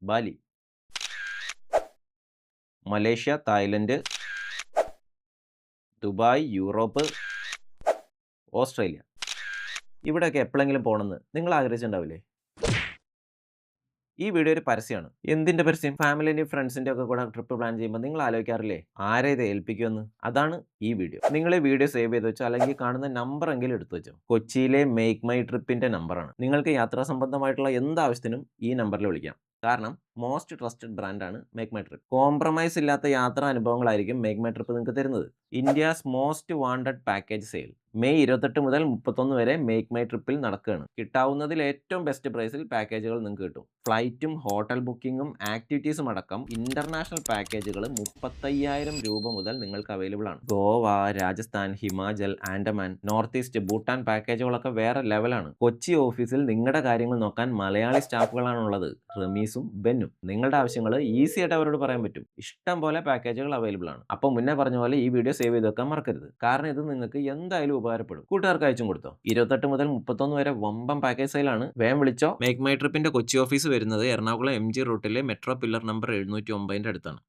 Bali, Malaysia, Thailand, Dubai, Europe, Australia. ഇവിടെയൊക്കെ എപ്പോഴെങ്കിലും പോകണമെന്ന് നിങ്ങൾ ആഗ്രഹിച്ചിട്ടുണ്ടാവില്ലേ? ഈ വീഡിയോ ഒരു പരസ്യമാണ്. എന്തിന്റെ പരസ്യം? ഫാമിലിന്റെയും ഫ്രണ്ട്സിന്റെ ഒക്കെ കൂടെ ട്രിപ്പ് പ്ലാൻ ചെയ്യുമ്പോൾ നിങ്ങൾ ആലോചിക്കാറില്ലേ ആരെ ഇത് ഏൽപ്പിക്കുമെന്ന്? അതാണ് ഈ വീഡിയോ. നിങ്ങൾ ഈ വീഡിയോ സേവ് ചെയ്ത് വെച്ചോ, അല്ലെങ്കിൽ കാണുന്ന നമ്പർ എങ്കിലും എടുത്തു വെച്ചോ. കൊച്ചിയിലെ മേക്ക് മൈ ട്രിപ്പിന്റെ നമ്പറാണ്. നിങ്ങൾക്ക് യാത്രാ സംബന്ധമായിട്ടുള്ള എന്താവശ്യത്തിനും ഈ നമ്പറിൽ വിളിക്കാം. കാരണം മോസ്റ്റ് ട്രസ്റ്റഡ് ബ്രാൻഡാണ് മേക്ക് മൈ ട്രിപ്പ്. കോംപ്രമൈസ് ഇല്ലാത്ത യാത്രാ അനുഭവങ്ങളായിരിക്കും മേക്ക് മൈ ട്രിപ്പ് നിങ്ങൾക്ക് തരുന്നത്. India's most wanted package sale May 28 മുതൽ 31 വരെ മേക്ക് മൈ ട്രിപ്പിൽ നടക്കുകയാണ്. കിട്ടാവുന്നതിൽ ഏറ്റവും ബെസ്റ്റ് പ്രൈസിൽ പാക്കേജുകൾ നിങ്ങൾക്ക് കിട്ടും. ഫ്ലൈറ്റും ഹോട്ടൽ ബുക്കിംഗും ആക്ടിവിറ്റീസും അടക്കം ഇന്റർനാഷണൽ പാക്കേജുകൾ 35,000 രൂപ മുതൽ നിങ്ങൾക്ക് അവൈലബിൾ ആണ്. ഗോവ, രാജസ്ഥാൻ, ഹിമാചൽ, ആൻഡമാൻ, നോർത്ത് ഈസ്റ്റ്, ഭൂട്ടാൻ പാക്കേജുകളൊക്കെ വേറെ ലെവലാണ്. കൊച്ചി ഓഫീസിൽ നിങ്ങളുടെ കാര്യങ്ങൾ നോക്കാൻ മലയാളി സ്റ്റാഫുകളാണുള്ളത്. റമീസും ബെന്നും. നിങ്ങളുടെ ആവശ്യങ്ങൾ ഈസി ആയിട്ട് അവരോട് പറയാൻ പറ്റും. ഇഷ്ടം പോലെ പാക്കേജുകൾ അവൈലബിൾ ആണ്. അപ്പോൾ മുന്നേ പറഞ്ഞ പോലെ ഈ വീഡിയോ സേവ് ചെയ്ത് വെക്കാൻ മറക്കരുത്. കാരണം ഇത് നിങ്ങൾക്ക് എന്തായാലും ഉപകാരപ്പെടും. കൂട്ടുകാർക്ക് അയച്ചും കൊടുത്തോ. 28 മുതൽ 31 വരെ വമ്പൻ പാക്കേജ് സെയിലാണ്. വേഗം വിളിച്ചോ. മേക്ക് മൈ ട്രിപ്പിന്റെ കൊച്ചി ഓഫീസ് വരുന്നത് എറണാകുളം MG റൂട്ടിലെ മെട്രോ പില്ലർ നമ്പർ 709 അടുത്താണ്.